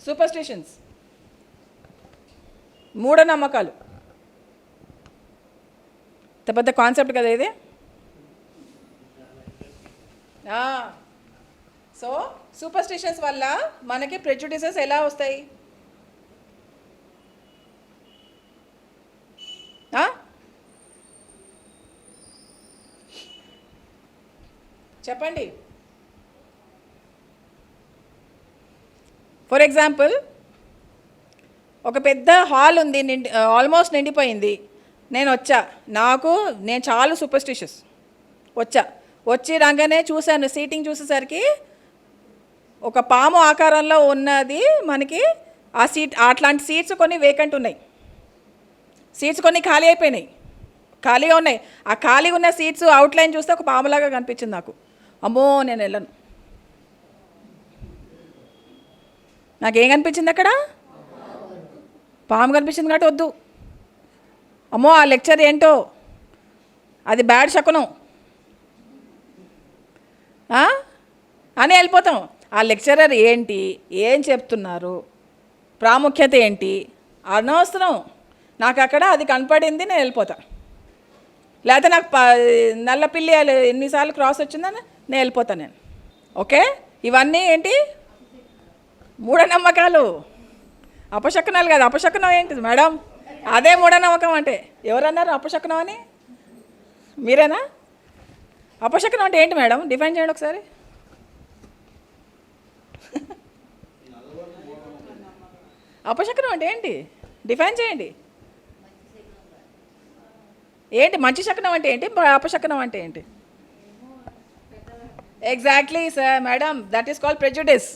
Superstitions, మూఢనమ్మకాలు. పెద్ద concept కదా ఇది. సో సూపర్స్టిషన్స్ వల్ల మనకి ప్రెజుడిసెస్ ఎలా వస్తాయి? చెప్పండి. ఫర్ ఎగ్జాంపుల్, ఒక పెద్ద హాల్ ఉంది, ఆల్మోస్ట్ నిండిపోయింది. నేను చాలా సూపర్స్టిషియస్. వచ్చి రాగానే చూశాను, సీటింగ్ చూసేసరికి ఒక పాము ఆకారంలో ఉన్నది మనకి. ఆ అట్లాంటి సీట్స్ కొన్ని వేకెంట్ ఉన్నాయి, సీట్స్ కొన్ని ఖాళీ అయిపోయినాయి, ఖాళీగా ఉన్నాయి. ఆ ఖాళీ ఉన్న సీట్స్ అవుట్లైన్ చూస్తే ఒక పాములాగా కనిపించింది నాకు. అమ్మో, నేను వెళ్ళను. నాకేం కనిపించింది అక్కడ? పాము కనిపించింది కాబట్టి వద్దు. అమ్మో, ఆ లెక్చర్ ఏంటో, అది బ్యాడ్ శకునం అని వెళ్ళిపోతాం. ఆ లెక్చరర్ ఏంటి, ఏం చెప్తున్నారు, ప్రాముఖ్యత ఏంటి అనవసరం. నాకు అక్కడ అది కనపడింది, నేను వెళ్ళిపోతా. లేకపోతే నాకు నల్ల పిల్లి ఎన్నిసార్లు క్రాస్ వచ్చిందని నేను వెళ్ళిపోతాను నేను. ఓకే, ఇవన్నీ ఏంటి? మూఢనమ్మకాలు, అపశకునాలు కాదు. అపశకునం ఏంటిది మేడం? అదే మూఢనమ్మకం అంటే. ఎవరన్నారు అపశకునం అని? మీరేనా? అపశకునం అంటే ఏంటి మేడం? డిఫైన్ చేయండి ఒకసారి. అపశకునం అంటే ఏంటి? డిఫైన్ చేయండి. ఏంటి మంచి శకునం అంటే ఏంటి, అపశకునం అంటే ఏంటి? Exactly sir madam, that is called prejudice.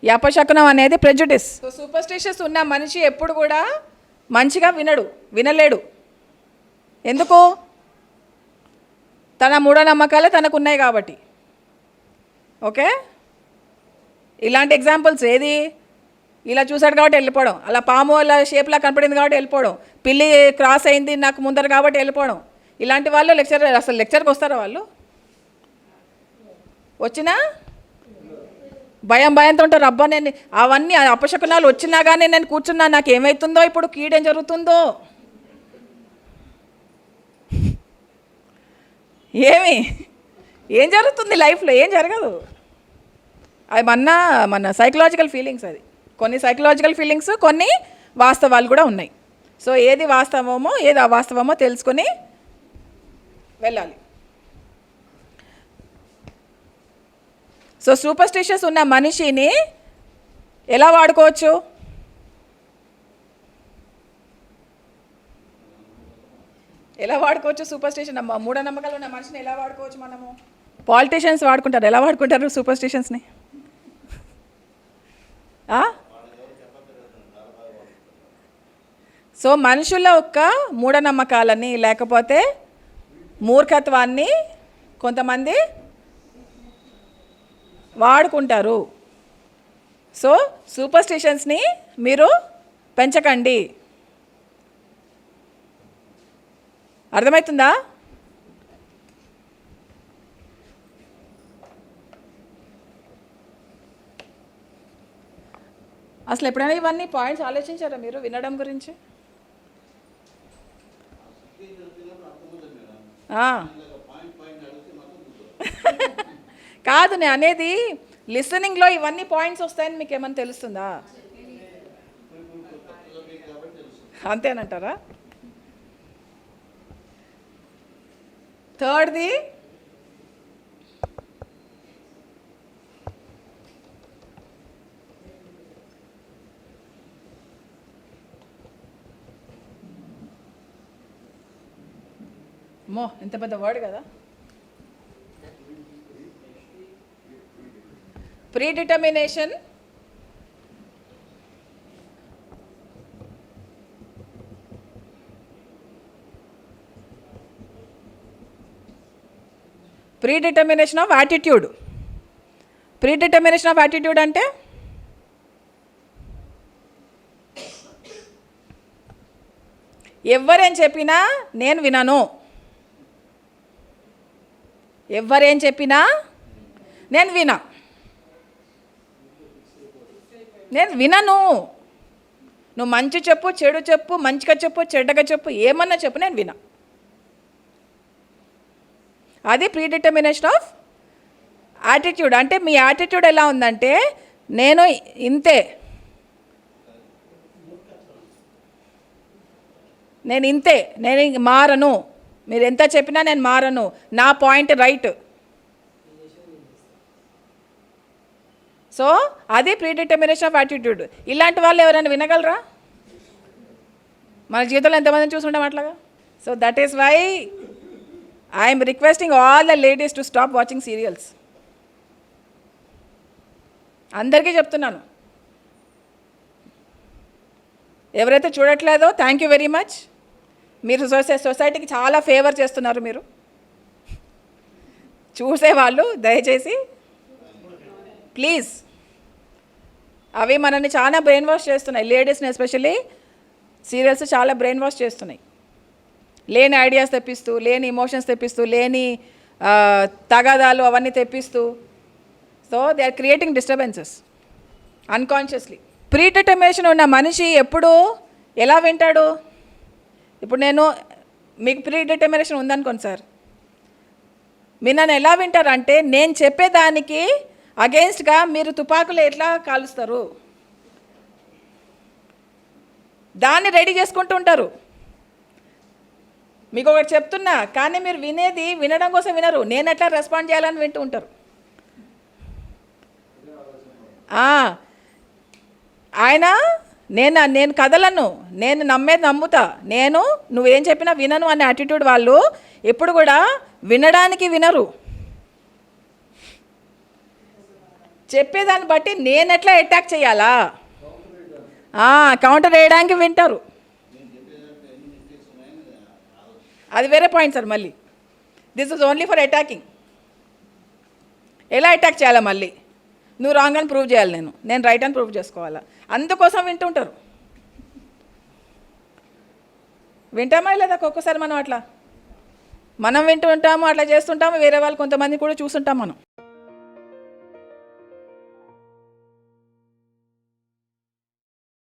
ఈ అపశకునం అనేది ప్రెజుడిస్. సో సూపర్స్టిషియస్ ఉన్న మనిషి ఎప్పుడు కూడా మంచిగా వినలేడు. ఎందుకు? తన మూఢనమ్మకాలే తనకు ఉన్నాయి కాబట్టి. ఓకే, ఇలాంటి ఎగ్జాంపుల్స్ ఏది? ఇలా చూశాడు కాబట్టి వెళ్ళిపోవడం, అలా పాము అలా షేప్లా కనపడింది కాబట్టి వెళ్ళిపోవడం, పిల్లి క్రాస్ అయింది నాకు ముందర కాబట్టి వెళ్ళిపోవడం. ఇలాంటి వాళ్ళు అసలు లెక్చర్కి వస్తారా? వాళ్ళు వచ్చినా భయంతో ఉంటారు. అబ్బా, నేను అవన్నీ అపశకునాలు వచ్చినా కానీ నేను కూర్చున్నా, నాకు ఏమవుతుందో, ఇప్పుడు కీడేం జరుగుతుందో, ఏం జరుగుతుంది లైఫ్లో, ఏం జరగదు. అది మన సైకలాజికల్ ఫీలింగ్స్. అది కొన్ని సైకలాజికల్ ఫీలింగ్స్, కొన్ని వాస్తవాలు కూడా ఉన్నాయి. సో ఏది వాస్తవమో ఏది అవాస్తవమో తెలుసుకొని వెళ్ళాలి. సో సూపర్స్టిషియస్ ఉన్న మనిషిని ఎలా వాడుకోవచ్చు? సూపర్స్టిషన్, మూఢనమ్మకాలు ఉన్న మనిషిని ఎలా వాడుకోవచ్చు మనము? పాలిటీషియన్స్ వాడుకుంటారు. ఎలా వాడుకుంటారు సూపర్స్టిషన్స్ని? సో మనుషుల యొక్క మూఢనమ్మకాలని లేకపోతే మూర్ఖత్వాన్ని కొంతమంది వాడుకుంటారు. సో సూపర్స్టిషన్స్ని మీరు పెంచకండి. అర్థమవుతుందా? అసలు ఎప్పుడైనా ఇవన్నీ పాయింట్స్ ఆలోచించారా మీరు వినడం గురించి? కాదు, నేను అనేది లిసనింగ్లో ఇవన్నీ పాయింట్స్ వస్తాయని మీకు ఏమైనా తెలుస్తుందా? అంతేనంటారా? థర్డ్ది ఎంత పెద్ద వర్డ్ కదా, ప్రీడిటర్మినేషన్. ప్రీడిటర్మినేషన్ ఆఫ్ యాటిట్యూడ్. ప్రీడిటర్మినేషన్ ఆఫ్ యాటిట్యూడ్ అంటే ఎవరేం చెప్పినా నేను వినను, ఎవరేం చెప్పినా నేను వినా. నేను వినను. నువ్వు మంచి చెప్పు, చెడు చెప్పు, మంచిగా చెప్పు, చెడ్డగా చెప్పు, ఏమన్నా చెప్పు, నేను వినా. అది ప్రీడిటర్మినేషన్ ఆఫ్ యాటిట్యూడ్. అంటే మీ యాటిట్యూడ్ ఎలా ఉందంటే నేను ఇంతే, నేను ఇంతే, నేను మారను, మీరు ఎంత చెప్పినా నేను మారను, నా పాయింట్ రైట్. సో అది ప్రీడిటర్మినేషన్ ఆఫ్ యాటిట్యూడ్. ఇలాంటి వాళ్ళు ఎవరైనా వినగలరా? మన జీవితంలో ఎంతమందిని చూసుంటాం అట్లాగా. So that is why I'm requesting all the ladies to stop watching serials. అందరికీ చెప్తున్నాను, ఎవరైతే చూడట్లేదో థ్యాంక్ యూ వెరీ మచ్. మీరు సొసైటీకి చాలా ఫేవర్ చేస్తున్నారు. మీరు చూసేవాళ్ళు దయచేసి ప్లీజ్, అవి మనల్ని చాలా బ్రెయిన్ వాష్ చేస్తున్నాయి. లేడీస్ని ఎస్పెషల్లీ సీరియల్స్ చాలా బ్రెయిన్ వాష్ చేస్తున్నాయి. లేని ఐడియాస్ తెప్పిస్తూ, లేని ఇమోషన్స్ తెప్పిస్తూ, లేని తగాదాలు అవన్నీ తెప్పిస్తూ. So they are creating disturbances unconsciously. Predetermination ఉన్న మనిషి ఎప్పుడు ఎలా వింటాడు? ఇప్పుడు నేను మీకు ప్రీడిటర్మినేషన్ ఉందనుకోండి సార్, మీరు నన్ను ఎలా వింటారంటే నేను చెప్పేదానికి అగెయిన్స్ట్గా మీరు తుపాకులు ఎట్లా కాలుస్తారు దాన్ని రెడీ చేసుకుంటూ ఉంటారు. మీకు ఒకటి చెప్తున్నా, కానీ మీరు వినేది వినడం కోసం వినరు, నేను ఎట్లా రెస్పాండ్ చేయాలని వింటూ ఉంటారు. ఆయన నేను కదలను, నేను నమ్మేది నమ్ముతా, నేను నువ్వేం చెప్పినా వినను అనే యాటిట్యూడ్ వాళ్ళు ఎప్పుడు కూడా వినడానికి వినరు. చెప్పేదాన్ని బట్టి నేను ఎట్లా అటాక్ చేయాలా, కౌంటర్ వేయడానికి వింటారు. అది వేరే పాయింట్ సార్. మళ్ళీ this is only for attacking. ఎలా అటాక్ చేయాలా, మళ్ళీ నువ్వు రాంగ్ అని ప్రూవ్ చేయాలి, నేను రైట్ అని ప్రూవ్ చేసుకోవాలా, అందుకోసం వింటుంటారు. వింటామా లేదా? ఒక్కొక్కసారి మనం వింటూ ఉంటాము, అట్లా చేస్తుంటాము. వేరే వాళ్ళు కొంతమంది కూడా చూస్తుంటాం మనం.